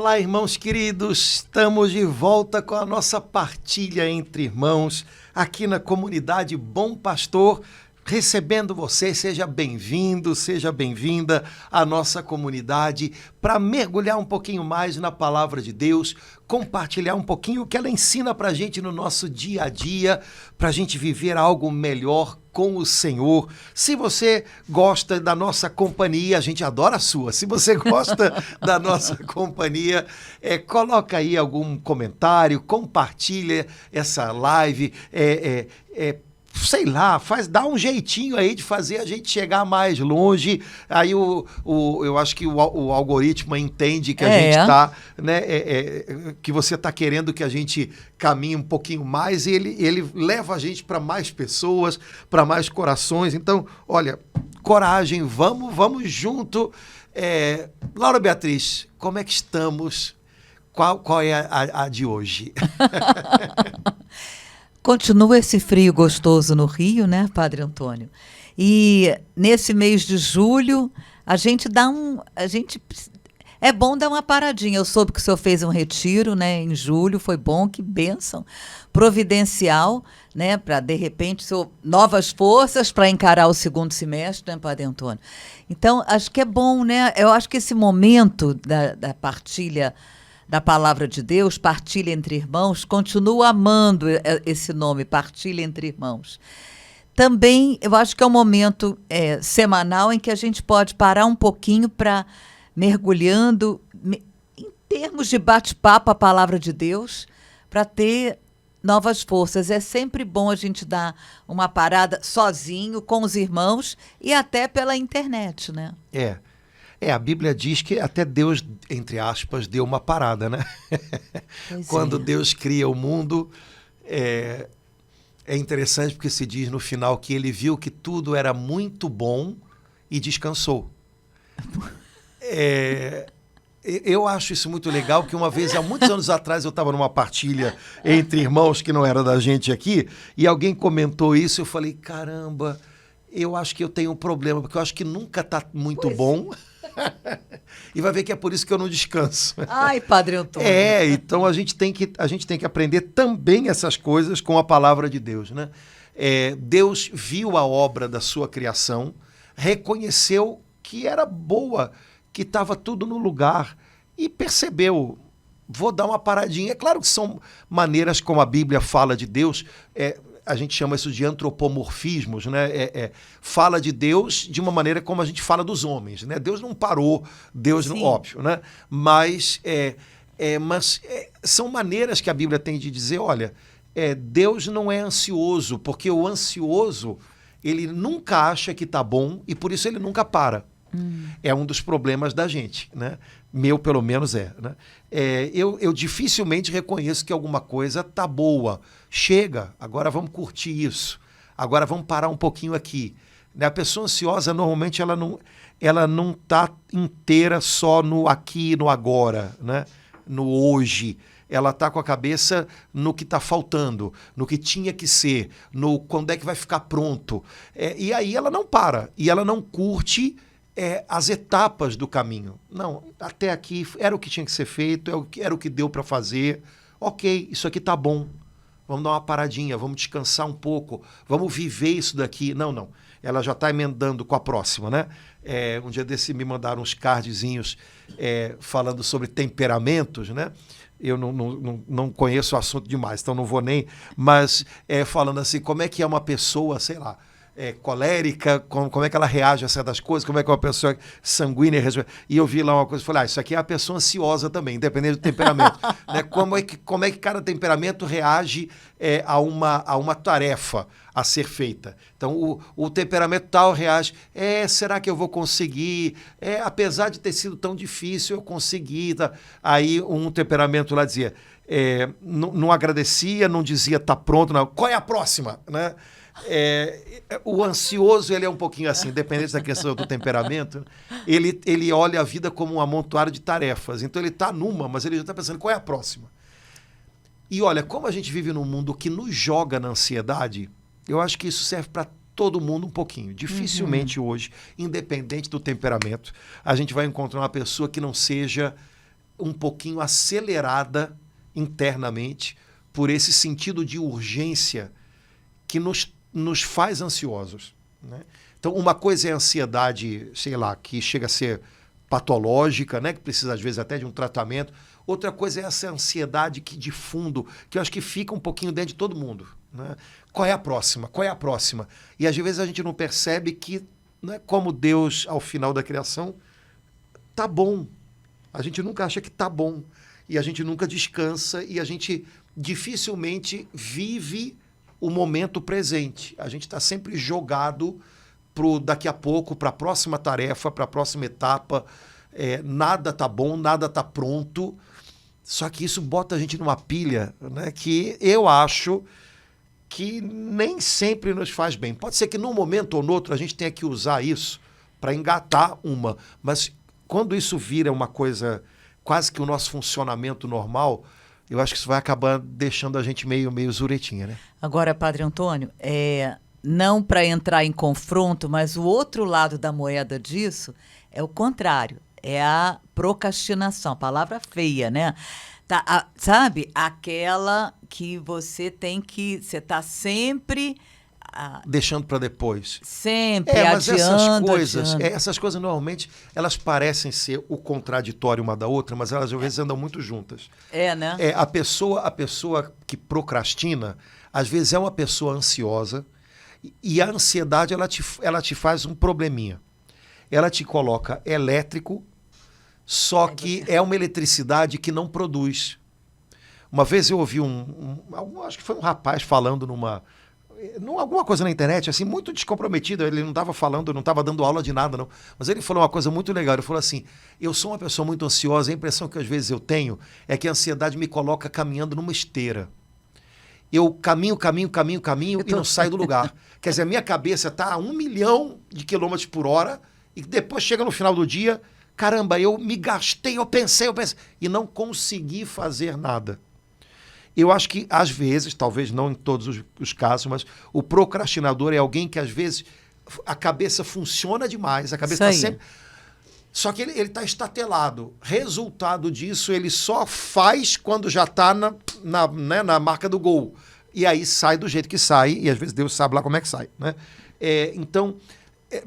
Olá, irmãos queridos, estamos de volta com a nossa partilha entre irmãos aqui na comunidade Bom Pastor, recebendo você. Seja bem-vindo, seja bem-vinda à nossa comunidade para mergulhar um pouquinho mais na palavra de Deus, compartilhar um pouquinho o que ela ensina para a gente no nosso dia a dia, para a gente viver algo melhor com o Senhor. Se você gosta da nossa companhia, a gente adora a sua. Se você gosta da nossa companhia, coloca aí algum comentário, compartilha essa live, sei lá, dá um jeitinho aí de fazer a gente chegar mais longe. Aí eu acho que o algoritmo entende que a gente está, né, que você está querendo que a gente caminhe um pouquinho mais, e ele leva a gente para mais pessoas, para mais corações. Então, olha, coragem, vamos junto. Laura Beatriz, como é que estamos? Qual é a de hoje? Continua esse frio gostoso no Rio, né, Padre Antônio? E nesse mês de julho, é bom dar uma paradinha. Eu soube que o senhor fez um retiro, né, em julho, foi bom, que bênção. Providencial, né, para, de repente, novas forças para encarar o segundo semestre, né, Padre Antônio? Então, acho que é bom, né? Eu acho que esse momento da partilha da palavra de Deus, partilha entre irmãos, continuo amando esse nome, partilha entre irmãos. Também, eu acho que é um momento semanal em que a gente pode parar um pouquinho para mergulhando em termos de bate-papo a palavra de Deus, para ter novas forças. É sempre bom a gente dar uma parada sozinho, com os irmãos, e até pela internet, né? A Bíblia diz que até Deus, entre aspas, deu uma parada, né? Quando Deus cria o mundo, é interessante porque se diz no final que ele viu que tudo era muito bom e descansou. Eu acho isso muito legal, que uma vez, há muitos anos atrás, eu estava numa partilha entre irmãos que não era da gente aqui, e alguém comentou isso, eu falei, caramba, eu acho que eu tenho um problema, porque eu acho que nunca está muito bom. E vai ver que é por isso que eu não descanso. Ai, Padre Antônio. Então a gente tem que aprender também essas coisas com a palavra de Deus, né? Deus viu a obra da sua criação, reconheceu que era boa, que estava tudo no lugar e percebeu, vou dar uma paradinha. É claro que são maneiras como a Bíblia fala de Deus, a gente chama isso de antropomorfismos, né? Fala de Deus de uma maneira como a gente fala dos homens, né? Deus não parou, Deus não, óbvio, né? Mas são maneiras que a Bíblia tem de dizer, olha, Deus não é ansioso, porque o ansioso, ele nunca acha que está bom e por isso ele nunca para. É um dos problemas da gente, né? Meu, pelo menos, né? Eu dificilmente reconheço que alguma coisa tá boa. Chega, agora vamos curtir isso. Agora vamos parar um pouquinho aqui. Né? A pessoa ansiosa, normalmente, ela não tá inteira só no aqui e no agora, né? No hoje. Ela tá com a cabeça no que está faltando, no que tinha que ser, no quando é que vai ficar pronto. E aí ela não para, e ela não curte as etapas do caminho. Não, até aqui era o que tinha que ser feito, era o que deu para fazer. Ok, isso aqui tá bom. Vamos dar uma paradinha, vamos descansar um pouco, vamos viver isso daqui. Não. Ela já está emendando com a próxima, né? Um dia desse me mandaram uns cardzinhos falando sobre temperamentos, né? Eu não conheço o assunto demais, então não vou nem... Mas falando assim, como é que é uma pessoa, sei lá, colérica, como é que ela reage a certas coisas, como é que é uma pessoa sanguínea. E eu vi lá uma coisa e falei, isso aqui é a pessoa ansiosa também, independente do temperamento. Né? Como é que cada temperamento reage a uma tarefa a ser feita. Então, o temperamento tal reage, será que eu vou conseguir? Apesar de ter sido tão difícil, eu consegui. Tá? Aí um temperamento lá dizia, não agradecia, não dizia tá pronto, não. Qual é a próxima? Né? O ansioso, ele é um pouquinho assim, independente da questão do temperamento, ele olha a vida como um amontoado de tarefas. Então ele está numa, mas ele já está pensando, qual é a próxima? E olha, como a gente vive num mundo que nos joga na ansiedade, eu acho que isso serve para todo mundo um pouquinho. Dificilmente hoje, independente do temperamento, a gente vai encontrar uma pessoa que não seja um pouquinho acelerada internamente por esse sentido de urgência que nos faz ansiosos, né? Então, uma coisa é a ansiedade, sei lá, que chega a ser patológica, né? Que precisa, às vezes, até de um tratamento. Outra coisa é essa ansiedade que, de fundo, que eu acho que fica um pouquinho dentro de todo mundo, né? Qual é a próxima? Qual é a próxima? E, às vezes, a gente não percebe que, né, como Deus, ao final da criação, tá bom. A gente nunca acha que tá bom. E a gente nunca descansa e a gente dificilmente vive o momento presente. A gente está sempre jogado pro daqui a pouco, para a próxima tarefa, para a próxima etapa. Nada tá bom, nada tá pronto. Só que isso bota a gente numa pilha, né, que eu acho que nem sempre nos faz bem. Pode ser que num momento ou no outro a gente tenha que usar isso para engatar uma. Mas quando isso vira uma coisa, quase que o nosso funcionamento normal, eu acho que isso vai acabar deixando a gente meio zuretinha, né? Agora, Padre Antônio, não para entrar em confronto, mas o outro lado da moeda disso é o contrário, é a procrastinação, palavra feia, né? Sabe? Aquela que você está sempre deixando para depois. Sempre mas adiando. Essas coisas normalmente elas parecem ser o contraditório uma da outra, mas elas às vezes andam muito juntas. Né? A pessoa que procrastina, às vezes é uma pessoa ansiosa e a ansiedade ela te faz um probleminha. Ela te coloca elétrico, só que é uma eletricidade que não produz. Uma vez eu ouvi acho que foi um rapaz falando alguma coisa na internet, assim, muito descomprometido. Ele não estava falando, não estava dando aula de nada, não. Mas ele falou uma coisa muito legal. Ele falou assim: eu sou uma pessoa muito ansiosa, a impressão que às vezes eu tenho é que a ansiedade me coloca caminhando numa esteira. Eu caminho e não saio do lugar. Quer dizer, a minha cabeça está a 1 milhão de quilômetros por hora e depois chega no final do dia, caramba, eu me gastei, eu pensei, e não consegui fazer nada. Eu acho que, às vezes, talvez não em todos os casos, mas o procrastinador é alguém que, às vezes, a cabeça funciona demais, a cabeça está sempre... Só que ele está estatelado. Resultado disso, ele só faz quando já está na marca do gol. E aí sai do jeito que sai, e às vezes Deus sabe lá como é que sai, né? Então,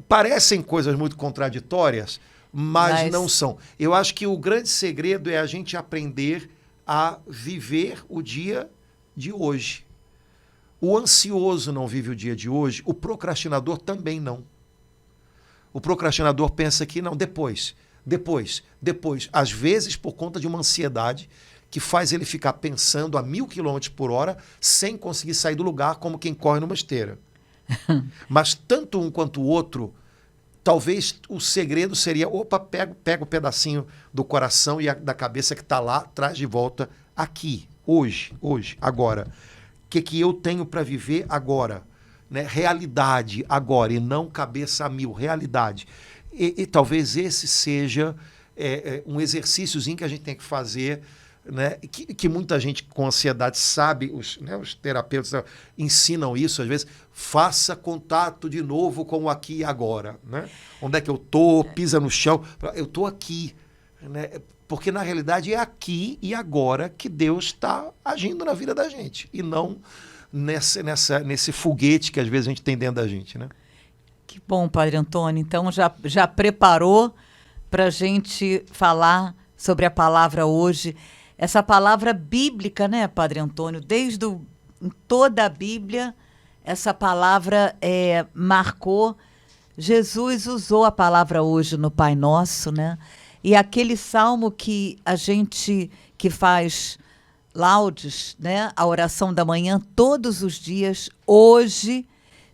parecem coisas muito contraditórias, mas não são. Eu acho que o grande segredo é a gente aprender a viver o dia de hoje. O ansioso não vive o dia de hoje, o procrastinador também não. O procrastinador pensa que não, depois. Às vezes por conta de uma ansiedade que faz ele ficar pensando a 1.000 km/h sem conseguir sair do lugar, como quem corre numa esteira. Mas tanto um quanto o outro, talvez o segredo seria, pega o pedacinho do coração e da cabeça que está lá, traz de volta aqui, hoje, agora. O que eu tenho para viver agora? Né? Realidade agora, e não cabeça a 1000, realidade. E talvez esse seja um exercíciozinho que a gente tem que fazer, né? Que muita gente com ansiedade sabe, os terapeutas ensinam isso, às vezes, faça contato de novo com o aqui e agora. Né? Onde é que eu estou? Pisa no chão. Eu estou aqui. Né? Porque, na realidade, é aqui e agora que Deus está agindo na vida da gente, e não nesse foguete que às vezes a gente tem dentro da gente, né? Que bom, Padre Antônio. Então já preparou para a gente falar sobre a palavra hoje. Essa palavra bíblica, né, Padre Antônio? Em toda a Bíblia, essa palavra marcou. Jesus usou a palavra hoje no Pai Nosso, né? E aquele salmo que a gente que faz laudes, né? A oração da manhã todos os dias, hoje,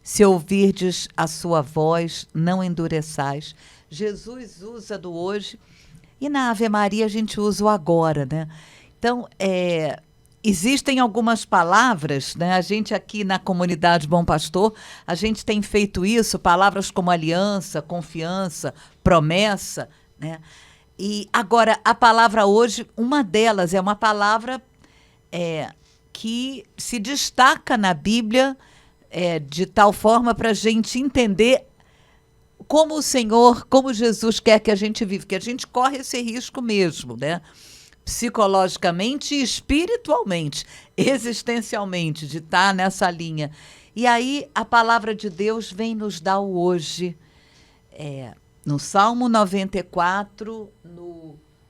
se ouvirdes a sua voz, não endureçais. Jesus usa do hoje e na Ave Maria a gente usa o agora, né? Então, existem algumas palavras, né? A gente aqui na comunidade Bom Pastor, a gente tem feito isso, palavras como aliança, confiança, promessa, né? E agora, a palavra hoje, uma delas é uma palavra que se destaca na Bíblia de tal forma para a gente entender como o Senhor, como Jesus quer que a gente viva, que a gente corre esse risco mesmo, né? psicologicamente e espiritualmente, existencialmente, de estar nessa linha. E aí a palavra de Deus vem nos dar o hoje. No Salmo 94,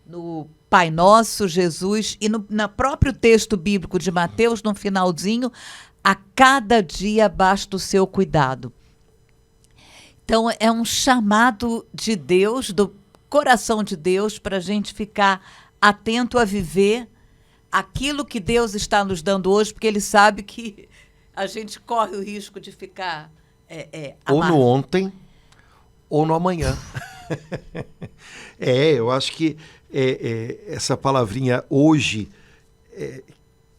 no Pai Nosso, Jesus, e no próprio texto bíblico de Mateus, no finalzinho, a cada dia basta o seu cuidado. Então, é um chamado de Deus, do coração de Deus, para a gente ficar atento a viver aquilo que Deus está nos dando hoje, porque Ele sabe que a gente corre o risco de ficar ou no ontem, ou no amanhã. Eu acho que essa palavrinha hoje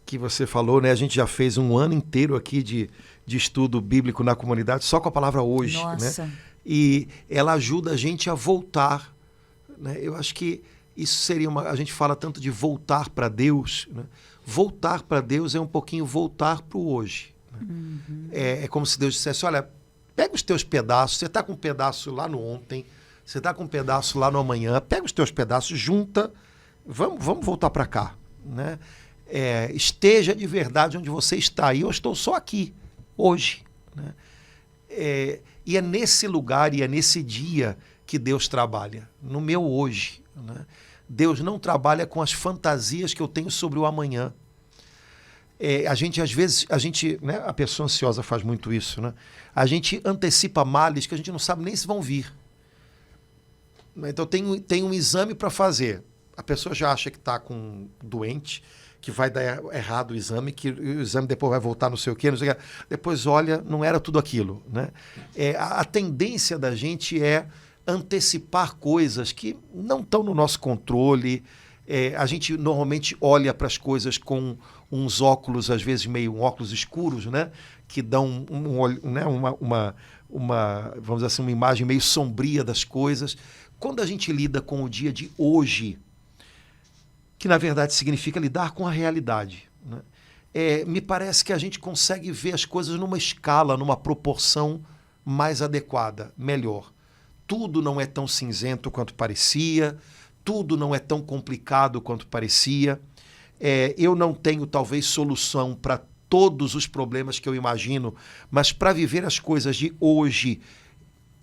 que você falou, né? A gente já fez um ano inteiro aqui de estudo bíblico na comunidade só com a palavra hoje. Nossa. Né? E ela ajuda a gente a voltar. Né? Eu acho que isso seria a gente fala tanto de voltar para Deus. Né? Voltar para Deus é um pouquinho voltar para o hoje. Né? Uhum. É como se Deus dissesse, olha, pega os teus pedaços, você está com um pedaço lá no ontem, você está com um pedaço lá no amanhã, pega os teus pedaços, junta, vamos voltar para cá. Né? Esteja de verdade onde você está. E eu estou só aqui, hoje. Né? E é nesse lugar e é nesse dia que Deus trabalha, no meu hoje. Né? Deus não trabalha com as fantasias que eu tenho sobre o amanhã. A gente, às vezes, né, a pessoa ansiosa faz muito isso, né? A gente antecipa males que a gente não sabe nem se vão vir. Então, tem um exame para fazer. A pessoa já acha que está doente, que vai dar errado o exame, que o exame depois vai voltar não sei o quê, não sei o quê. Depois olha, não era tudo aquilo. Né? A tendência da gente é antecipar coisas que não estão no nosso controle. A gente normalmente olha para as coisas com uns óculos, às vezes meio óculos escuros, né? Que dão né? Vamos dizer assim, uma imagem meio sombria das coisas. Quando a gente lida com o dia de hoje, que na verdade significa lidar com a realidade, né? Me parece que a gente consegue ver as coisas numa escala, numa proporção mais adequada, melhor. Tudo não é tão cinzento quanto parecia, tudo não é tão complicado quanto parecia. Eu não tenho talvez solução para todos os problemas que eu imagino, mas para viver as coisas de hoje,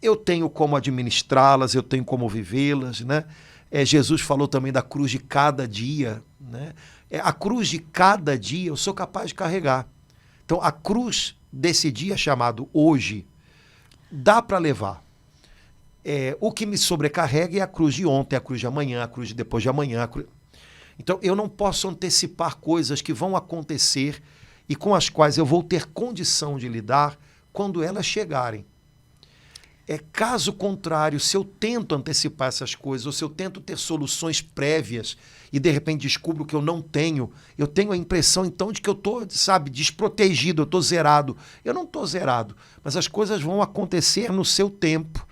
eu tenho como administrá-las, eu tenho como vivê-las, né? Jesus falou também da cruz de cada dia, né? A cruz de cada dia eu sou capaz de carregar. Então, a cruz desse dia chamado hoje, dá para levar. O que me sobrecarrega é a cruz de ontem, a cruz de amanhã, a cruz de depois de amanhã. Então, eu não posso antecipar coisas que vão acontecer e com as quais eu vou ter condição de lidar quando elas chegarem. Caso contrário, se eu tento antecipar essas coisas, ou se eu tento ter soluções prévias e de repente descubro que eu não tenho, eu tenho a impressão então de que eu estou, desprotegido, eu estou zerado. Eu não estou zerado, mas as coisas vão acontecer no seu tempo.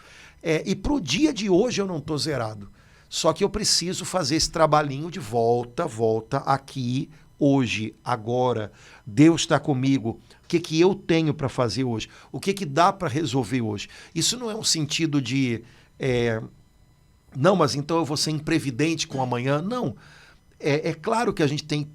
E para o dia de hoje eu não estou zerado. Só que eu preciso fazer esse trabalhinho de volta aqui, hoje, agora. Deus está comigo. O que eu tenho para fazer hoje? O que dá para resolver hoje? Isso não é um sentido de... não, mas então eu vou ser imprevidente com amanhã. Não. É claro que a gente tem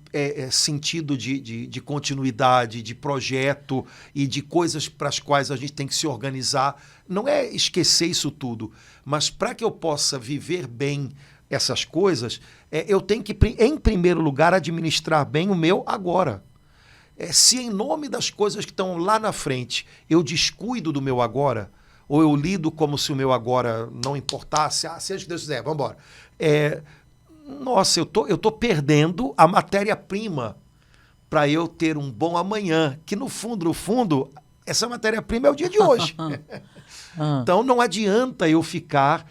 sentido de continuidade, de projeto e de coisas para as quais a gente tem que se organizar. Não é esquecer isso tudo, mas para que eu possa viver bem essas coisas, eu tenho que, em primeiro lugar, administrar bem o meu agora. Se em nome das coisas que estão lá na frente eu descuido do meu agora, ou eu lido como se o meu agora não importasse, seja o que Deus quiser, vamos embora. Nossa, eu tô perdendo a matéria-prima para eu ter um bom amanhã, que no fundo, essa matéria-prima é o dia de hoje. Então não adianta eu ficar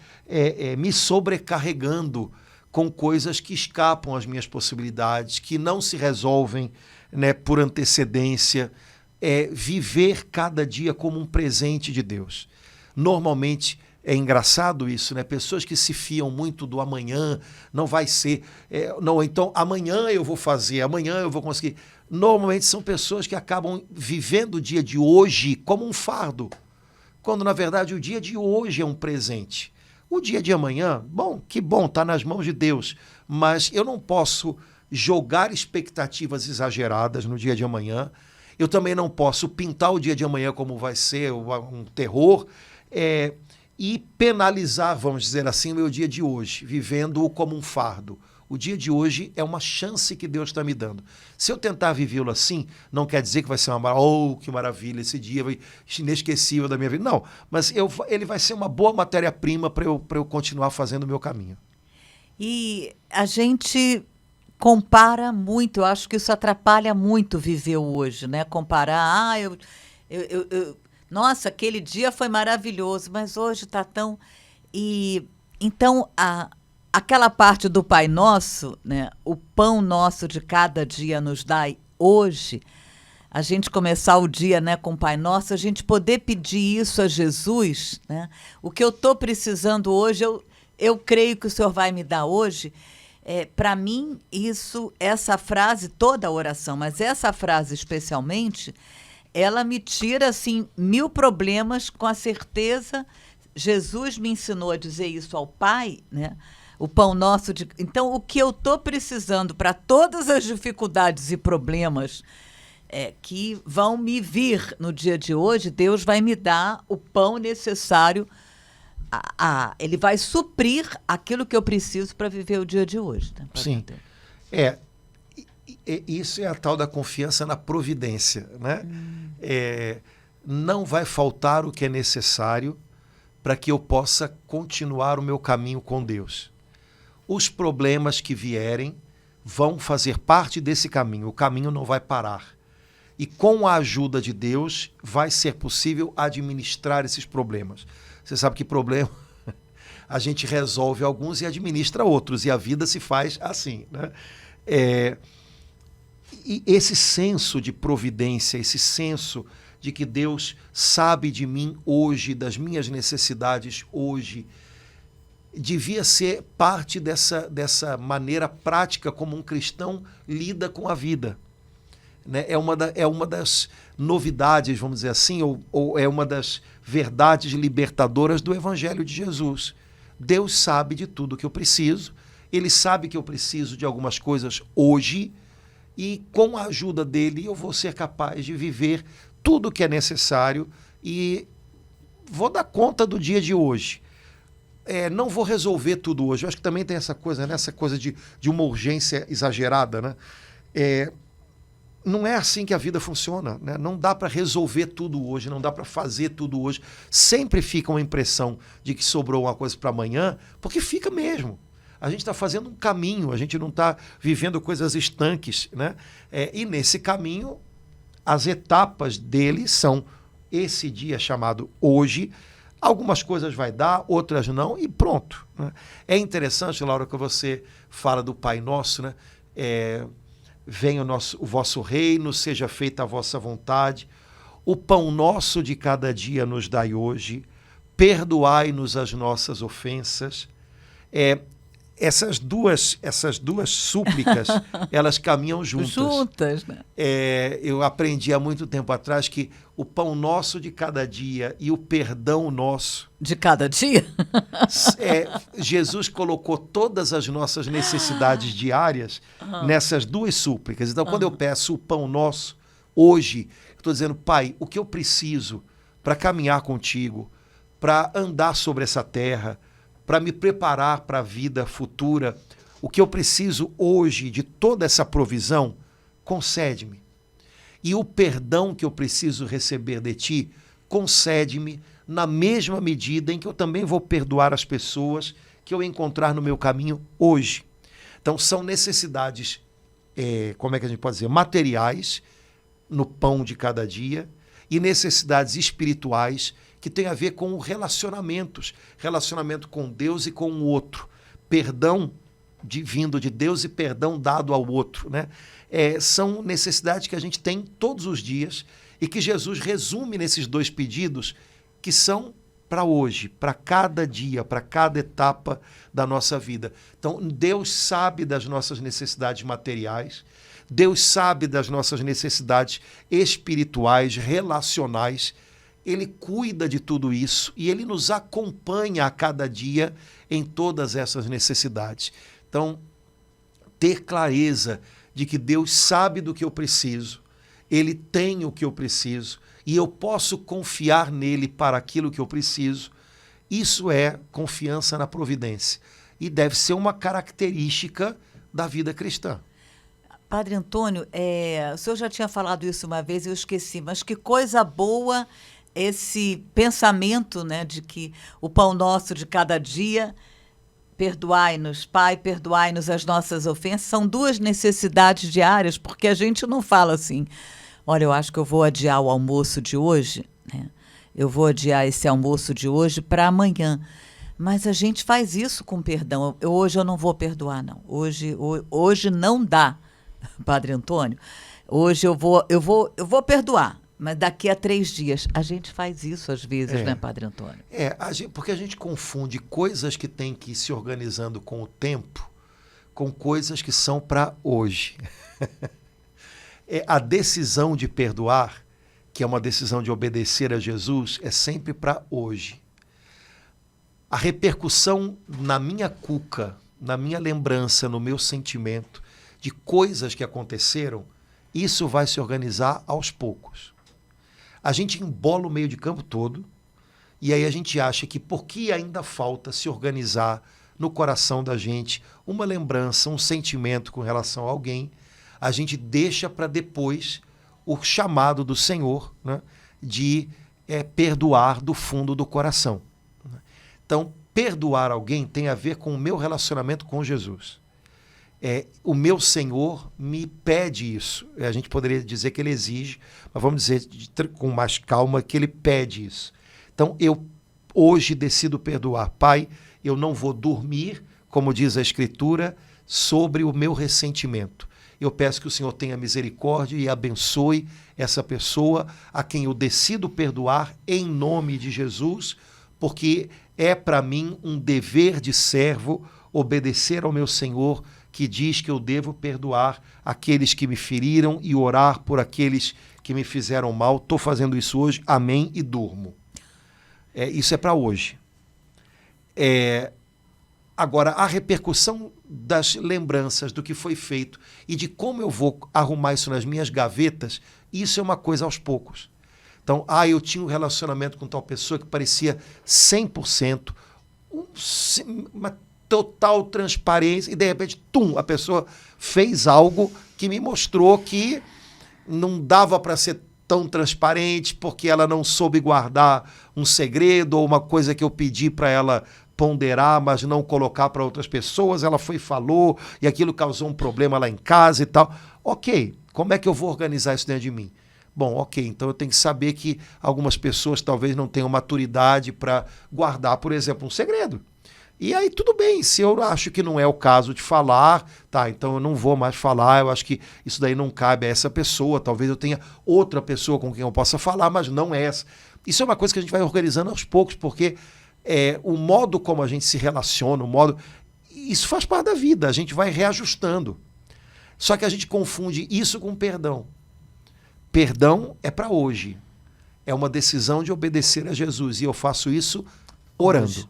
me sobrecarregando com coisas que escapam às minhas possibilidades, que não se resolvem, né, por antecedência. Viver cada dia como um presente de Deus. Normalmente é engraçado isso, né? Pessoas que se fiam muito do amanhã, não vai ser, não, então amanhã eu vou fazer, amanhã eu vou conseguir. Normalmente são pessoas que acabam vivendo o dia de hoje como um fardo, quando na verdade o dia de hoje é um presente. O dia de amanhã, bom, que bom, está nas mãos de Deus, mas eu não posso jogar expectativas exageradas no dia de amanhã. Eu também não posso pintar o dia de amanhã como vai ser um terror e penalizar, vamos dizer assim, o meu dia de hoje, vivendo-o como um fardo. O dia de hoje é uma chance que Deus está me dando. Se eu tentar vivê-lo assim, não quer dizer que vai ser que maravilha, esse dia vai inesquecível da minha vida. Não, mas ele vai ser uma boa matéria-prima para eu continuar fazendo o meu caminho. E a gente compara muito, eu acho que isso atrapalha muito viver o hoje, né? Comparar, nossa, aquele dia foi maravilhoso, mas hoje está tão... E então, aquela parte do Pai Nosso, né? O pão nosso de cada dia nos dai hoje, a gente começar o dia, né, com o Pai Nosso, a gente poder pedir isso a Jesus, né? O que eu estou precisando hoje, eu creio que o Senhor vai me dar hoje. Para mim, essa frase, toda a oração, mas essa frase especialmente, ela me tira assim 1000 problemas com a certeza. Jesus me ensinou a dizer isso ao Pai, né? O pão nosso de... Então, o que eu estou precisando para todas as dificuldades e problemas que vão me vir no dia de hoje, Deus vai me dar o pão necessário. Ele vai suprir aquilo que eu preciso para viver o dia de hoje. Né? Sim. Isso é a tal da confiança na providência, né? Não vai faltar o que é necessário para que eu possa continuar o meu caminho com Deus. Os problemas que vierem vão fazer parte desse caminho. O caminho não vai parar. E com a ajuda de Deus vai ser possível administrar esses problemas. Você sabe que problema a gente resolve alguns e administra outros, e a vida se faz assim, né? E esse senso de providência, esse senso de que Deus sabe de mim hoje, das minhas necessidades hoje, devia ser parte dessa maneira prática como um cristão lida com a vida. Né? É uma das novidades, vamos dizer assim, ou é uma das verdades libertadoras do Evangelho de Jesus. Deus sabe de tudo que eu preciso, Ele sabe que eu preciso de algumas coisas hoje, e com a ajuda dele eu vou ser capaz de viver tudo o que é necessário e vou dar conta do dia de hoje. Não vou resolver tudo hoje. Eu acho que também tem essa coisa, né? Essa coisa de uma urgência exagerada, né? Não é assim que a vida funciona, né? Não dá para resolver tudo hoje, não dá para fazer tudo hoje. Sempre fica uma impressão de que sobrou uma coisa para amanhã, porque fica mesmo. A gente está fazendo um caminho, a gente não está vivendo coisas estanques, né? E nesse caminho, as etapas dele são esse dia chamado hoje. Algumas coisas vai dar, outras não, e pronto. Né? É interessante, Laura, que você fala do Pai Nosso, né? Venha o vosso reino, seja feita a vossa vontade. O pão nosso de cada dia nos dai hoje. Perdoai-nos as nossas ofensas. Essas duas súplicas, elas caminham juntas. Juntas, né? Eu aprendi há muito tempo atrás que o pão nosso de cada dia e o perdão nosso... De cada dia? Jesus colocou todas as nossas necessidades diárias nessas duas súplicas. Então, quando eu peço o pão nosso, hoje, estou dizendo, Pai, o que eu preciso para caminhar contigo, para andar sobre essa terra, para me preparar para a vida futura, o que eu preciso hoje de toda essa provisão, concede-me. E o perdão que eu preciso receber de ti, concede-me na mesma medida em que eu também vou perdoar as pessoas que eu encontrar no meu caminho hoje. Então, são necessidades, como é que a gente pode dizer, materiais, no pão de cada dia, e necessidades espirituais, que tem a ver com relacionamentos, relacionamento com Deus e com o outro. Perdão vindo de Deus e perdão dado ao outro. Né? São necessidades que a gente tem todos os dias e que Jesus resume nesses dois pedidos que são para hoje, para cada dia, para cada etapa da nossa vida. Então, Deus sabe das nossas necessidades materiais, Deus sabe das nossas necessidades espirituais, relacionais, Ele cuida de tudo isso e ele nos acompanha a cada dia em todas essas necessidades. Então, ter clareza de que Deus sabe do que eu preciso, Ele tem o que eu preciso e eu posso confiar nele para aquilo que eu preciso, isso é confiança na providência e deve ser uma característica da vida cristã. Padre Antônio, o senhor já tinha falado isso uma vez e eu esqueci, mas que coisa boa esse pensamento, né, de que o pão nosso de cada dia, perdoai-nos, Pai, perdoai-nos as nossas ofensas, são duas necessidades diárias, porque a gente não fala assim, olha, eu acho que eu vou adiar o almoço de hoje, né? Eu vou adiar esse almoço de hoje para amanhã. Mas a gente faz isso com perdão. Hoje eu não vou perdoar, não. Hoje não dá, Padre Antônio. Hoje eu vou perdoar, mas daqui a 3 dias. A gente faz isso às vezes, né, Padre Antônio? Porque a gente confunde coisas que tem que ir se organizando com o tempo com coisas que são para hoje. A decisão de perdoar, que é uma decisão de obedecer a Jesus, é sempre para hoje. A repercussão na minha cuca, na minha lembrança, no meu sentimento, de coisas que aconteceram, isso vai se organizar aos poucos. A gente embola o meio de campo todo e aí a gente acha que porque ainda falta se organizar no coração da gente uma lembrança, um sentimento com relação a alguém, a gente deixa para depois o chamado do Senhor, né, de perdoar do fundo do coração. Então, perdoar alguém tem a ver com o meu relacionamento com Jesus. O meu Senhor me pede isso. A gente poderia dizer que ele exige, mas vamos dizer com mais calma que ele pede isso. Então, eu hoje decido perdoar. Pai, eu não vou dormir, como diz a Escritura, sobre o meu ressentimento. Eu peço que o Senhor tenha misericórdia e abençoe essa pessoa a quem eu decido perdoar em nome de Jesus, porque é para mim um dever de servo obedecer ao meu Senhor, que diz que eu devo perdoar aqueles que me feriram e orar por aqueles que me fizeram mal. Estou fazendo isso hoje, amém, e durmo. Isso é para hoje. Agora, a repercussão das lembranças do que foi feito e de como eu vou arrumar isso nas minhas gavetas, isso é uma coisa aos poucos. Então, eu tinha um relacionamento com tal pessoa que parecia 100%, uma total transparência, e de repente, a pessoa fez algo que me mostrou que não dava para ser tão transparente, porque ela não soube guardar um segredo ou uma coisa que eu pedi para ela ponderar, mas não colocar para outras pessoas, ela foi e falou, e aquilo causou um problema lá em casa e tal. Ok, como é que eu vou organizar isso dentro de mim? Bom, ok, então eu tenho que saber que algumas pessoas talvez não tenham maturidade para guardar, por exemplo, um segredo. E aí tudo bem, se eu acho que não é o caso de falar, então eu não vou mais falar, eu acho que isso daí não cabe a essa pessoa, talvez eu tenha outra pessoa com quem eu possa falar, mas não essa. Isso é uma coisa que a gente vai organizando aos poucos, porque o modo como a gente se relaciona, isso faz parte da vida, a gente vai reajustando. Só que a gente confunde isso com perdão. Perdão é para hoje. É uma decisão de obedecer a Jesus. E eu faço isso orando.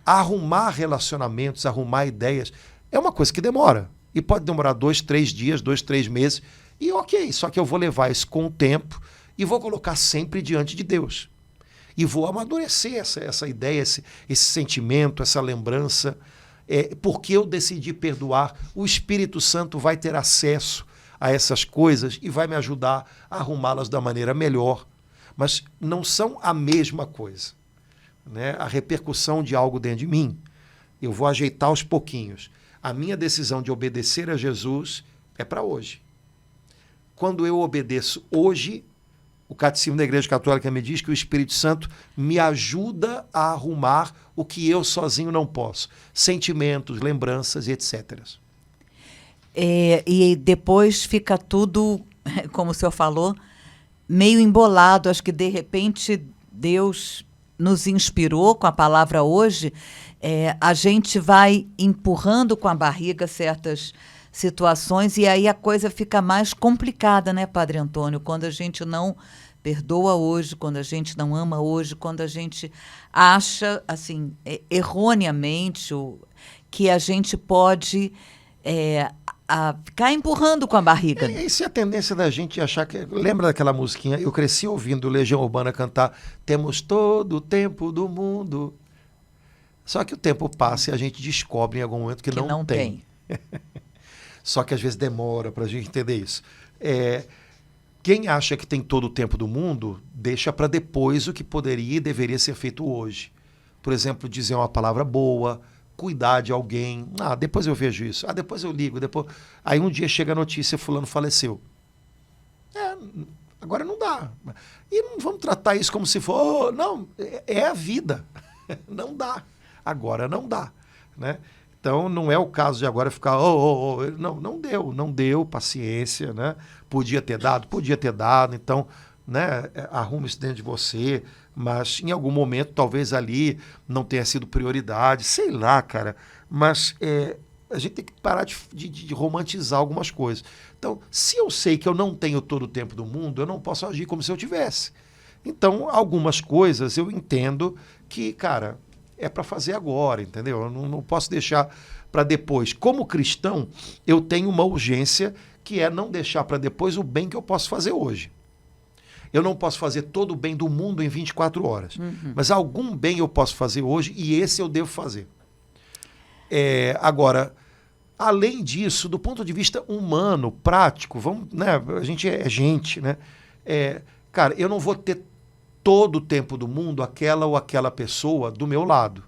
Arrumar relacionamentos, arrumar ideias, é uma coisa que demora. E pode demorar 2, 3 dias, 2, 3 meses. E ok, só que eu vou levar isso com o tempo e vou colocar sempre diante de Deus. E vou amadurecer essa ideia, esse sentimento, essa lembrança. Porque eu decidi perdoar, o Espírito Santo vai ter acesso a essas coisas e vai me ajudar a arrumá-las da maneira melhor. Mas não são a mesma coisa. Né? A repercussão de algo dentro de mim, eu vou ajeitar aos pouquinhos. A minha decisão de obedecer a Jesus é para hoje. Quando eu obedeço hoje, o Catecismo da Igreja Católica me diz que o Espírito Santo me ajuda a arrumar o que eu sozinho não posso. Sentimentos, lembranças e etc. E depois fica tudo, como o senhor falou, meio embolado. Acho que, de repente, Deus nos inspirou com a palavra hoje. A gente vai empurrando com a barriga certas situações e aí a coisa fica mais complicada, né, Padre Antônio? Quando a gente não perdoa hoje, quando a gente não ama hoje, quando a gente acha, assim, erroneamente, que a gente pode ficar empurrando com a barriga. Essa é a tendência da gente achar que... Lembra daquela musiquinha? Eu cresci ouvindo Legião Urbana cantar "Temos todo o tempo do mundo". Só que o tempo passa e a gente descobre em algum momento que não tem. Só que às vezes demora para a gente entender isso. Quem acha que tem todo o tempo do mundo, deixa para depois o que poderia e deveria ser feito hoje. Por exemplo, dizer uma palavra boa, cuidar de alguém. Depois eu vejo isso. Depois eu ligo. Depois... Aí um dia chega a notícia, fulano faleceu. Agora não dá. E não vamos tratar isso como se for... não, é a vida. Não dá. Agora não dá. Né? Então não é o caso de agora ficar... Não deu, paciência. Né? Podia ter dado. Então, né, arruma isso dentro de você... Mas em algum momento, talvez ali não tenha sido prioridade, sei lá, cara. Mas a gente tem que parar de romantizar algumas coisas. Então, se eu sei que eu não tenho todo o tempo do mundo, eu não posso agir como se eu tivesse. Então, algumas coisas eu entendo que, cara, é para fazer agora, entendeu? Eu não posso deixar para depois. Como cristão, eu tenho uma urgência que é não deixar para depois o bem que eu posso fazer hoje. Eu não posso fazer todo o bem do mundo em 24 horas. Mas algum bem eu posso fazer hoje e esse eu devo fazer. Agora, além disso, do ponto de vista humano, prático, né, a gente é gente, né? Cara, eu não vou ter todo o tempo do mundo aquela ou aquela pessoa do meu lado.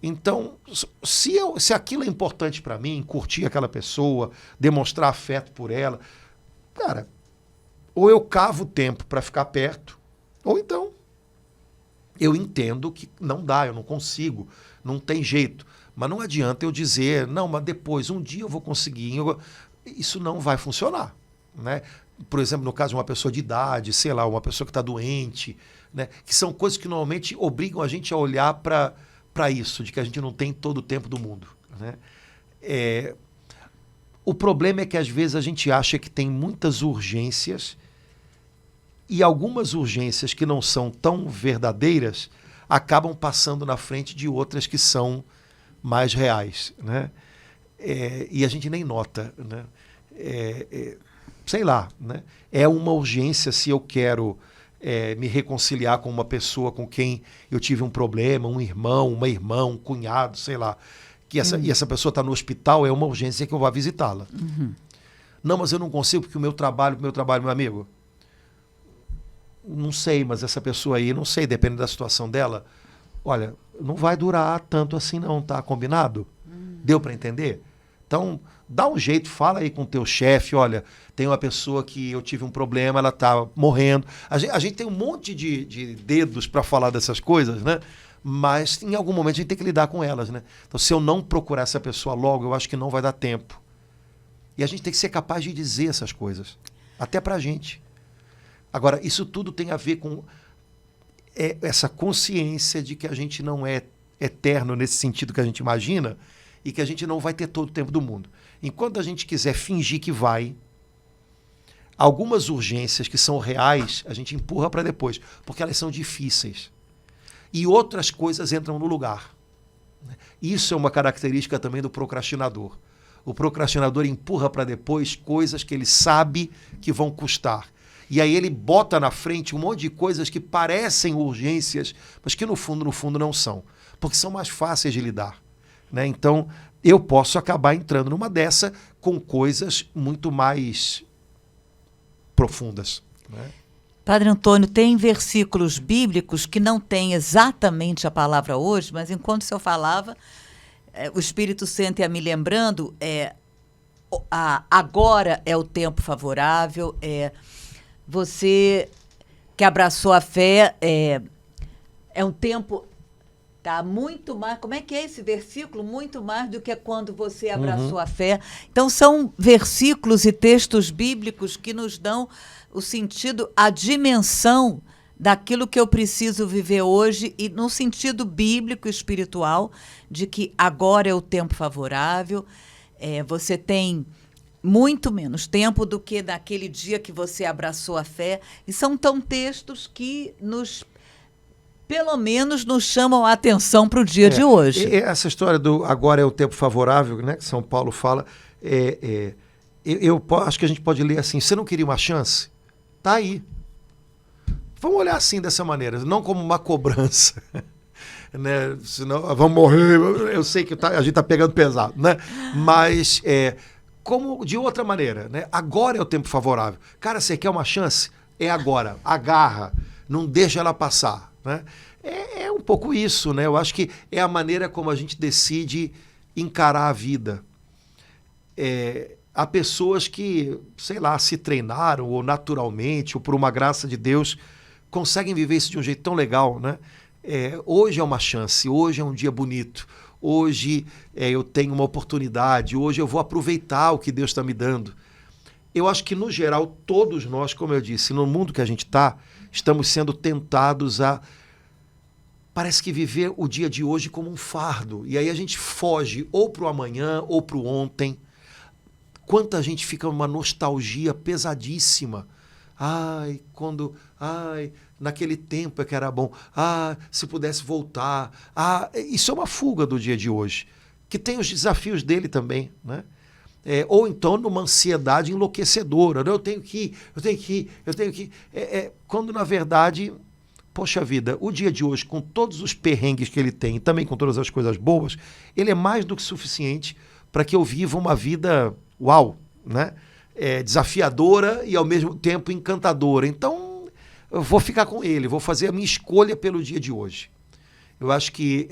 Então, se aquilo é importante para mim, curtir aquela pessoa, demonstrar afeto por ela, cara... Ou eu cavo tempo para ficar perto, ou então eu entendo que não dá, eu não consigo, não tem jeito. Mas não adianta eu dizer, não, mas depois, um dia eu vou conseguir. Isso não vai funcionar. Né? Por exemplo, no caso de uma pessoa de idade, sei lá, uma pessoa que está doente, né? Que são coisas que normalmente obrigam a gente a olhar para isso, de que a gente não tem todo o tempo do mundo. Né? O problema é que às vezes a gente acha que tem muitas urgências e algumas urgências que não são tão verdadeiras acabam passando na frente de outras que são mais reais. Né? E a gente nem nota. Né? Sei lá. Né? É uma urgência se eu quero me reconciliar com uma pessoa com quem eu tive um problema, um irmão, uma irmã, um cunhado, sei lá. E essa pessoa está no hospital, é uma urgência que eu vá visitá-la. Não, mas eu não consigo porque o meu trabalho, meu amigo... Não sei, mas essa pessoa aí, não sei, depende da situação dela. Olha, não vai durar tanto assim não, tá? Combinado? Deu para entender? Então, dá um jeito, fala aí com o teu chefe, olha, tem uma pessoa que eu tive um problema, ela tá morrendo. A gente tem um monte de dedos para falar dessas coisas, né? Mas em algum momento a gente tem que lidar com elas, né? Então, se eu não procurar essa pessoa logo, eu acho que não vai dar tempo. E a gente tem que ser capaz de dizer essas coisas, até pra gente. Agora, isso tudo tem a ver com essa consciência de que a gente não é eterno nesse sentido que a gente imagina e que a gente não vai ter todo o tempo do mundo. Enquanto a gente quiser fingir que vai, algumas urgências que são reais, a gente empurra para depois, porque elas são difíceis. E outras coisas entram no lugar. Isso é uma característica também do procrastinador. O procrastinador empurra para depois coisas que ele sabe que vão custar. E aí ele bota na frente um monte de coisas que parecem urgências, mas que no fundo não são. Porque são mais fáceis de lidar. Né? Então, eu posso acabar entrando numa dessa com coisas muito mais profundas. Né? Padre Antônio, tem versículos bíblicos que não têm exatamente a palavra hoje, mas enquanto o senhor falava, o Espírito Santo ia me lembrando, agora é o tempo favorável, você que abraçou a fé, é um tempo, tá muito mais, como é que é esse versículo? Muito mais do que quando você abraçou a fé. Então, são versículos e textos bíblicos que nos dão o sentido, a dimensão daquilo que eu preciso viver hoje e no sentido bíblico e espiritual de que agora é o tempo favorável. Você tem muito menos tempo do que naquele dia que você abraçou a fé. E são tão textos que pelo menos nos chamam a atenção para o dia de hoje. Essa história do agora é o tempo favorável, né, que São Paulo fala, eu acho que a gente pode ler assim: você não queria uma chance? Tá aí. Vamos olhar assim, dessa maneira, não como uma cobrança. Né? Senão vamos morrer. Eu sei que a gente está pegando pesado, né? Mas como de outra maneira, né? Agora é o tempo favorável. Cara, você quer uma chance? É agora. Agarra. Não deixa ela passar. Né? É um pouco isso, né? Eu acho que é a maneira como a gente decide encarar a vida. Há pessoas que, sei lá, se treinaram ou naturalmente ou por uma graça de Deus conseguem viver isso de um jeito tão legal, né? Hoje é uma chance, hoje é um dia bonito, hoje eu tenho uma oportunidade, hoje eu vou aproveitar o que Deus está me dando. Eu acho que, no geral, todos nós, como eu disse, no mundo que a gente está, estamos sendo tentados a, parece que, viver o dia de hoje como um fardo. E aí a gente foge ou para o amanhã ou para o ontem. Quanta gente fica numa nostalgia pesadíssima. Naquele tempo é que era bom. Se pudesse voltar. Isso é uma fuga do dia de hoje, que tem os desafios dele também, né? Ou então numa ansiedade enlouquecedora. Eu tenho que ir. Quando, na verdade, poxa vida, o dia de hoje, com todos os perrengues que ele tem, e também com todas as coisas boas, ele é mais do que suficiente para que eu viva uma vida, uau, né? Desafiadora e, ao mesmo tempo, encantadora. Então, eu vou ficar com ele, vou fazer a minha escolha pelo dia de hoje. Eu acho que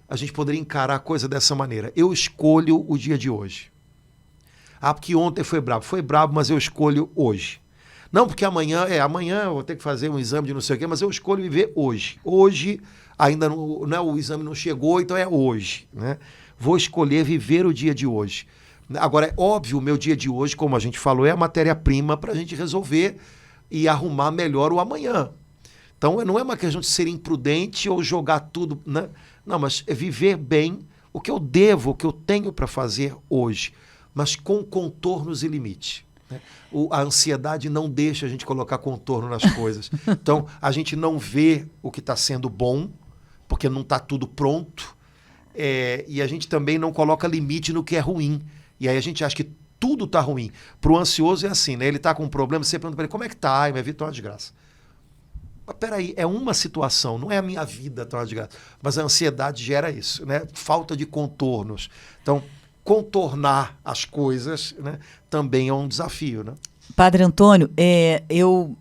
a gente poderia encarar a coisa dessa maneira. Eu escolho o dia de hoje. Porque ontem foi brabo. Foi brabo, mas eu escolho hoje. Não porque amanhã eu vou ter que fazer um exame de não sei o quê, mas eu escolho viver hoje. Hoje, ainda não, o exame não chegou, então é hoje, né? Vou escolher viver o dia de hoje. Agora, é óbvio, o meu dia de hoje, como a gente falou, é a matéria-prima para a gente resolver e arrumar melhor o amanhã. Então, não é uma questão de ser imprudente ou jogar tudo, né? Não, mas é viver bem o que eu devo, o que eu tenho para fazer hoje, mas com contornos e limites. Né? A ansiedade não deixa a gente colocar contorno nas coisas. Então, a gente não vê o que está sendo bom, porque não está tudo pronto, e a gente também não coloca limite no que é ruim. E aí a gente acha que tudo está ruim. Para o ansioso é assim, né? Ele está com um problema, você pergunta para ele, como é que está? Minha vida está uma desgraça. Mas peraí, é uma situação, não é a minha vida está uma desgraça. Mas a ansiedade gera isso, né? Falta de contornos. Então, contornar as coisas, né, também é um desafio, né? Padre Antônio, eu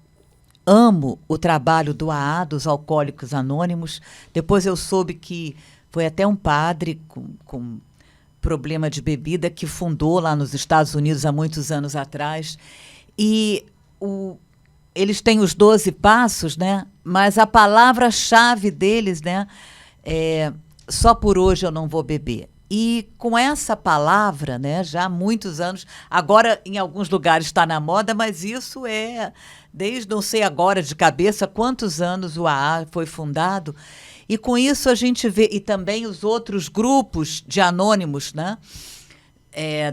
amo o trabalho do AA, dos Alcoólicos Anônimos. Depois eu soube que foi até um padre com problema de bebida que fundou lá nos Estados Unidos há muitos anos atrás. E eles têm os 12 passos, né? Mas a palavra-chave deles, né, só por hoje eu não vou beber. E com essa palavra, né, já há muitos anos, agora em alguns lugares está na moda, mas isso desde não sei agora de cabeça quantos anos o AA foi fundado. E com isso a gente vê, e também os outros grupos de anônimos, né,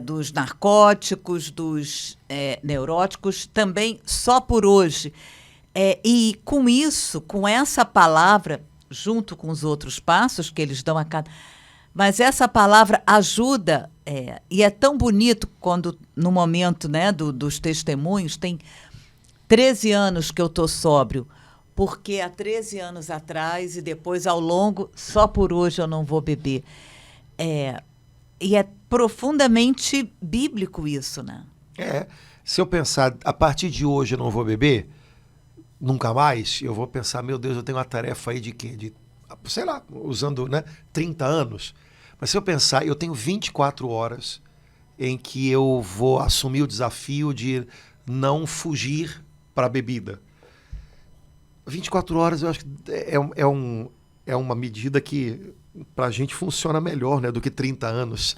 dos narcóticos, dos neuróticos, também só por hoje. E com isso, com essa palavra, junto com os outros passos que eles dão a cada... Mas essa palavra ajuda, e é tão bonito quando, no momento, né, dos testemunhos, tem 13 anos que eu estou sóbrio, porque há 13 anos atrás e depois ao longo, só por hoje eu não vou beber. E é profundamente bíblico isso, né? Se eu pensar, a partir de hoje eu não vou beber, nunca mais, eu vou pensar, meu Deus, eu tenho uma tarefa aí de quê? De, sei lá, usando, né, 30 anos. Mas se eu pensar, eu tenho 24 horas em que eu vou assumir o desafio de não fugir para a bebida. 24 horas eu acho que é uma medida que para a gente funciona melhor, né, do que 30 anos.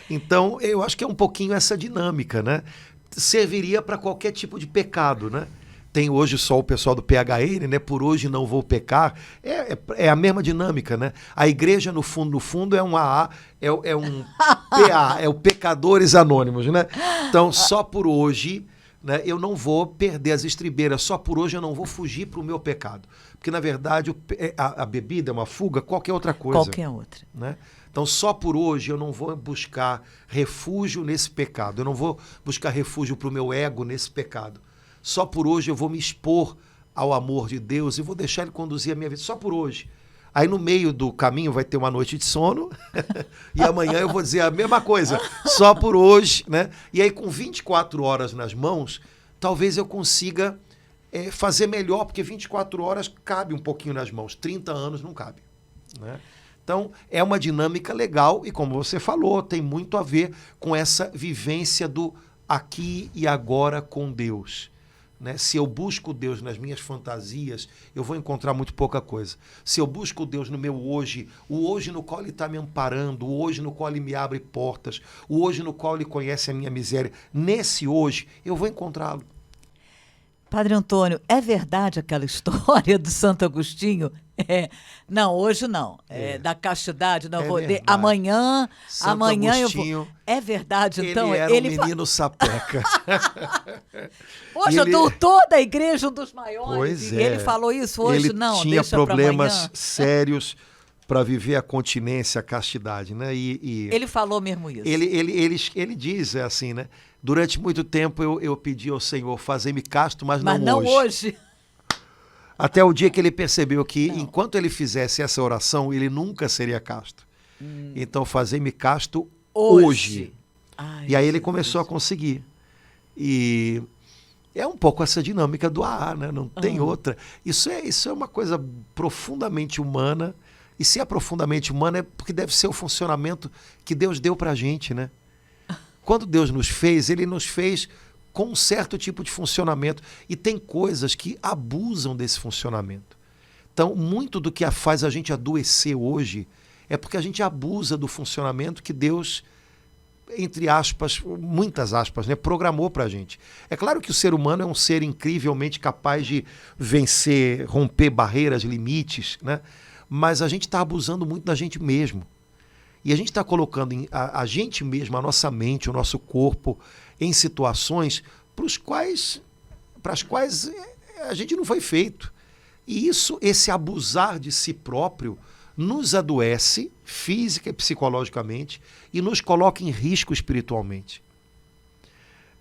Então, eu acho que é um pouquinho essa dinâmica, né? Serviria para qualquer tipo de pecado, né? tem hoje só o pessoal do PHN, né? Por hoje não vou pecar. É a mesma dinâmica, né? A igreja, no fundo, é um AA, é um PA, é o Pecadores Anônimos, né? Então, só por hoje, né, eu não vou perder as estribeiras, só por hoje eu não vou fugir para o meu pecado. Porque, na verdade, a bebida é uma fuga, qualquer outra coisa. Qualquer outra. Né? Então, só por hoje eu não vou buscar refúgio nesse pecado. Eu não vou buscar refúgio para o meu ego nesse pecado. Só por hoje eu vou me expor ao amor de Deus e vou deixar Ele conduzir a minha vida. Só por hoje. Aí no meio do caminho vai ter uma noite de sono e amanhã eu vou dizer a mesma coisa. Só por hoje, né? E aí com 24 horas nas mãos, talvez eu consiga fazer melhor, porque 24 horas cabe um pouquinho nas mãos. 30 anos não cabe. Né? Então, é uma dinâmica legal e, como você falou, tem muito a ver com essa vivência do aqui e agora com Deus. Né? Se eu busco Deus nas minhas fantasias, eu vou encontrar muito pouca coisa. Se eu busco Deus no meu hoje, o hoje no qual Ele está me amparando, o hoje no qual Ele me abre portas, o hoje no qual Ele conhece a minha miséria, nesse hoje, eu vou encontrá-lo. Padre Antônio, é verdade aquela história do Santo Agostinho? Não, hoje não. Da castidade, não vou. Amanhã Agostinho, eu vou. É verdade, então? Ele era um menino sapeca. Poxa, doutor da igreja, um dos maiores. Pois e ele falou isso hoje, ele não. Tinha problemas sérios para viver a continência, a castidade, né? Ele falou mesmo isso. Ele diz assim, né? Durante muito tempo eu pedi ao Senhor, fazer-me casto, mas não hoje. Até o dia que ele percebeu que, enquanto ele fizesse essa oração, ele nunca seria casto. Então, fazer-me casto hoje. Ai, e aí ele começou a conseguir. E é um pouco essa dinâmica do AA, né? Não tem outra. Isso é uma coisa profundamente humana. E se é profundamente humana é porque deve ser o funcionamento que Deus deu pra gente, né? Quando Deus nos fez, Ele nos fez com um certo tipo de funcionamento. E tem coisas que abusam desse funcionamento. Então, muito do que faz a gente adoecer hoje é porque a gente abusa do funcionamento que Deus, entre aspas, muitas aspas, né, programou para a gente. É claro que o ser humano é um ser incrivelmente capaz de vencer, romper barreiras, limites, né? Mas a gente está abusando muito da gente mesmo. E a gente está colocando a gente mesmo, a nossa mente, o nosso corpo, em situações para as quais a gente não foi feito. E esse abusar de si próprio nos adoece física e psicologicamente e nos coloca em risco espiritualmente.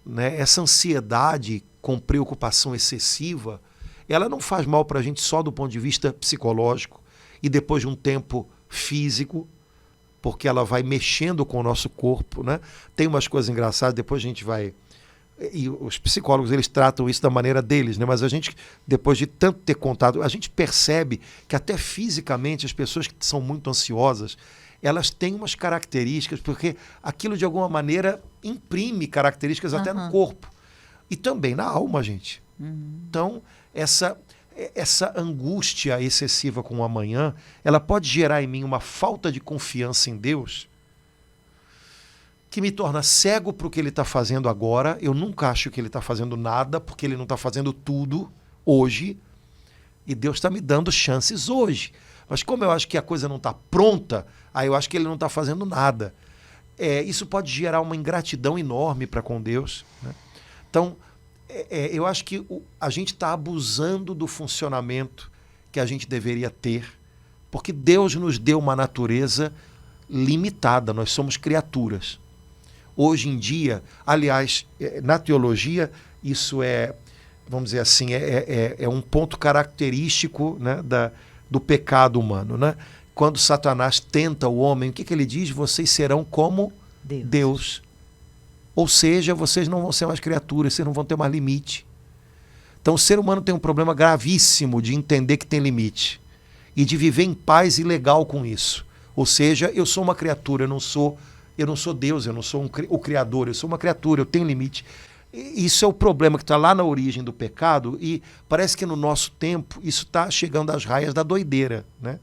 Né? Essa ansiedade com preocupação excessiva, ela não faz mal para a gente só do ponto de vista psicológico e depois de um tempo físico, porque ela vai mexendo com o nosso corpo, né? Tem umas coisas engraçadas, depois a gente vai... E os psicólogos, eles tratam isso da maneira deles, né? Mas a gente, depois de tanto ter contado, a gente percebe que até fisicamente as pessoas que são muito ansiosas, elas têm umas características, porque aquilo de alguma maneira imprime características até no corpo. E também na alma, gente. Então, essa angústia excessiva com o amanhã, ela pode gerar em mim uma falta de confiança em Deus que me torna cego para o que Ele está fazendo agora. Eu nunca acho que Ele está fazendo nada, porque Ele não está fazendo tudo hoje. E Deus está me dando chances hoje. Mas como eu acho que a coisa não está pronta, aí eu acho que Ele não está fazendo nada. Isso pode gerar uma ingratidão enorme para com Deus. Né? Então, eu acho que a gente está abusando do funcionamento que a gente deveria ter, porque Deus nos deu uma natureza limitada, nós somos criaturas. Hoje em dia, aliás, na teologia, isso vamos dizer assim, é um ponto característico, né, do pecado humano. Né? Quando Satanás tenta o homem, o que ele diz? Vocês serão como Deus. Ou seja, vocês não vão ser mais criaturas, vocês não vão ter mais limite. Então o ser humano tem um problema gravíssimo de entender que tem limite e de viver em paz e legal com isso. Ou seja, eu sou uma criatura, eu não sou Deus, eu não sou o Criador, eu sou uma criatura, eu tenho limite. Isso é o problema que está lá na origem do pecado e parece que no nosso tempo isso está chegando às raias da doideira. Né?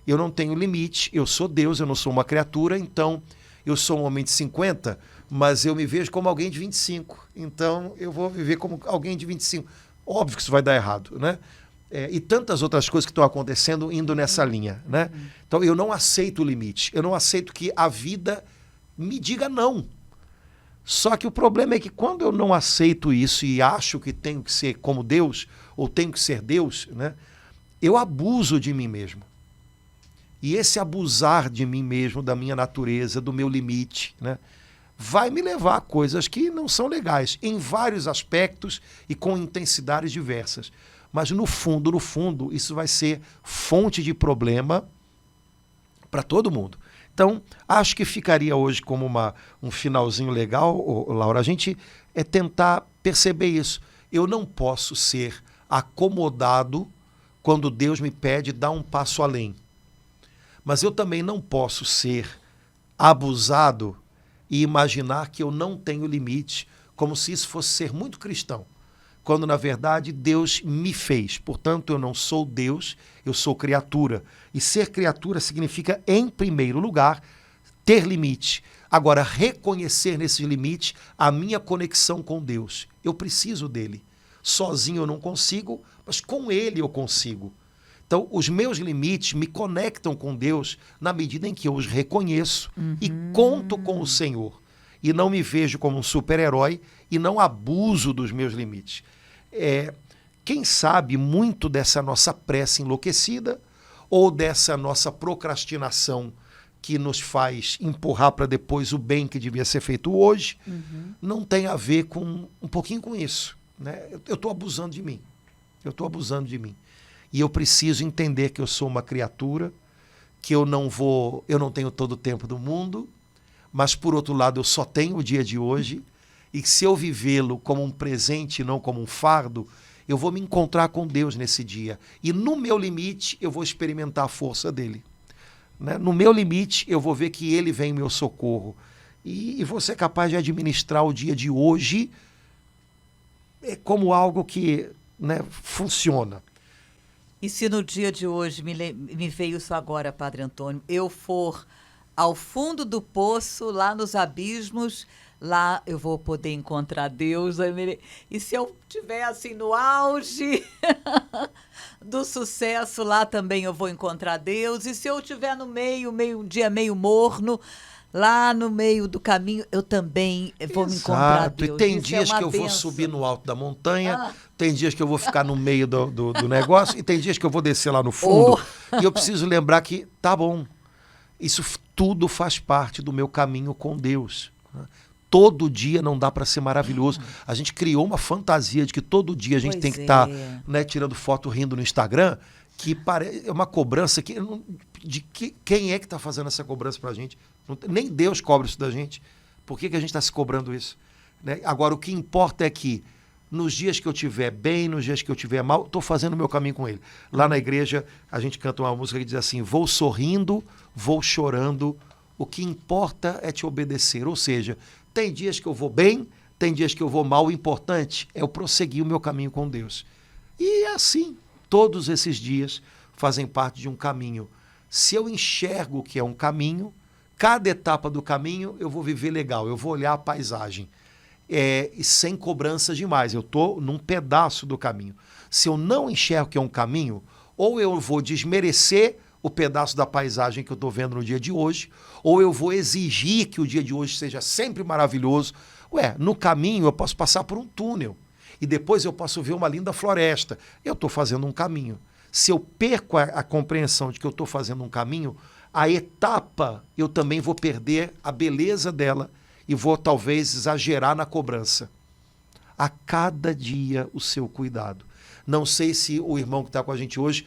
Eu não tenho limite, eu sou Deus, eu não sou uma criatura, então eu sou um homem de 50, mas eu me vejo como alguém de 25. Então eu vou viver como alguém de 25. Óbvio que isso vai dar errado, né? E tantas outras coisas que estão acontecendo indo nessa linha, né? Então eu não aceito o limite, eu não aceito que a vida me diga não. Só que o problema é que quando eu não aceito isso e acho que tenho que ser como Deus, ou tenho que ser Deus, né? Eu abuso de mim mesmo. E esse abusar de mim mesmo, da minha natureza, do meu limite, né, vai me levar a coisas que não são legais, em vários aspectos e com intensidades diversas. Mas no fundo, isso vai ser fonte de problema para todo mundo. Então, acho que ficaria hoje como um finalzinho legal, Laura, a gente tentar perceber isso. Eu não posso ser acomodado quando Deus me pede dar um passo além. Mas eu também não posso ser abusado e imaginar que eu não tenho limite, como se isso fosse ser muito cristão, quando na verdade Deus me fez. Portanto, eu não sou Deus, eu sou criatura. E ser criatura significa, em primeiro lugar, ter limite. Agora, reconhecer nesses limites a minha conexão com Deus. Eu preciso dele. Sozinho eu não consigo, mas com ele eu consigo. Então, os meus limites me conectam com Deus na medida em que eu os reconheço e conto com o Senhor. E não me vejo como um super-herói e não abuso dos meus limites. Quem sabe muito dessa nossa pressa enlouquecida ou dessa nossa procrastinação que nos faz empurrar para depois o bem que devia ser feito hoje, não tem a ver com um pouquinho com isso, né? Eu estou abusando de mim. Eu estou abusando de mim. E eu preciso entender que eu sou uma criatura, que eu não tenho todo o tempo do mundo, mas por outro lado eu só tenho o dia de hoje, e que se eu vivê-lo como um presente e não como um fardo, eu vou me encontrar com Deus nesse dia. E no meu limite eu vou experimentar a força dele. Né? No meu limite eu vou ver que ele vem em meu socorro. E vou ser capaz de administrar o dia de hoje como algo que, né, funciona. E se no dia de hoje me veio isso agora, Padre Antônio, eu for ao fundo do poço, lá nos abismos, lá eu vou poder encontrar Deus. E se eu estiver assim no auge do sucesso, lá também eu vou encontrar Deus. E se eu estiver no um dia meio morno, lá no meio do caminho, eu também vou me encontrar Deus. E tem dias que eu vou subir no alto da montanha, tem dias que eu vou ficar no meio do negócio, e tem dias que eu vou descer lá no fundo. E eu preciso lembrar que, tá bom, isso tudo faz parte do meu caminho com Deus. Todo dia não dá para ser maravilhoso. A gente criou uma fantasia de que todo dia a gente tem que estar, né, tirando foto rindo no Instagram, que é uma cobrança quem é que está fazendo essa cobrança para a gente? Nem Deus cobra isso da gente. Por que a gente está se cobrando isso? Né? Agora, o que importa é que nos dias que eu estiver bem, nos dias que eu estiver mal, estou fazendo o meu caminho com ele. Lá na igreja, a gente canta uma música que diz assim: vou sorrindo, vou chorando, o que importa é te obedecer. Ou seja, tem dias que eu vou bem, tem dias que eu vou mal, o importante é eu prosseguir o meu caminho com Deus. E assim, todos esses dias fazem parte de um caminho. Se eu enxergo que é um caminho, cada etapa do caminho eu vou viver legal, eu vou olhar a paisagem. E sem cobranças demais, eu estou num pedaço do caminho. Se eu não enxergo que é um caminho, ou eu vou desmerecer o pedaço da paisagem que eu estou vendo no dia de hoje, ou eu vou exigir que o dia de hoje seja sempre maravilhoso. No caminho eu posso passar por um túnel, e depois eu posso ver uma linda floresta. Eu estou fazendo um caminho. Se eu perco a compreensão de que eu estou fazendo um caminho, a etapa eu também vou perder a beleza dela e vou talvez exagerar na cobrança. A cada dia o seu cuidado. Não sei se o irmão que está com a gente hoje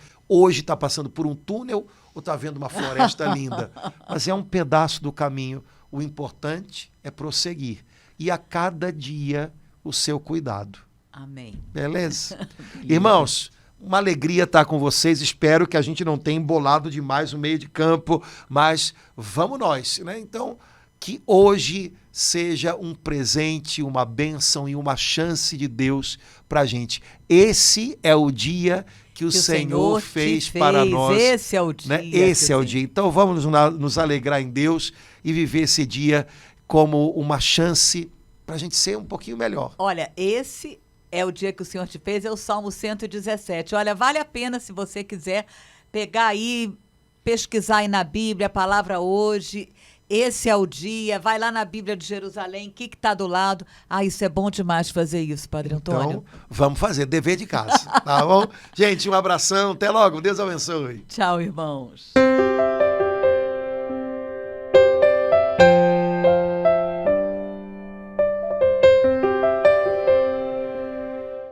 está passando por um túnel ou está vendo uma floresta linda, mas é um pedaço do caminho. O importante é prosseguir. E a cada dia o seu cuidado. Amém. Beleza? Irmãos, uma alegria estar com vocês. Espero que a gente não tenha embolado demais o meio de campo, mas vamos nós, né? Então, que hoje seja um presente, uma bênção e uma chance de Deus para a gente. Esse é o dia que o Senhor fez para nós. Esse é o dia. Né? Esse é o dia. Então vamos nos alegrar em Deus e viver esse dia como uma chance para a gente ser um pouquinho melhor. Olha, esse é o dia que o Senhor te fez, é o Salmo 117. Olha, vale a pena, se você quiser, pegar aí, pesquisar aí na Bíblia, a palavra hoje, esse é o dia, vai lá na Bíblia de Jerusalém, o que está do lado. Ah, isso é bom demais fazer isso, Padre Antônio. Então, vamos fazer, dever de casa, tá bom? Gente, um abração, até logo, Deus abençoe. Tchau, irmãos.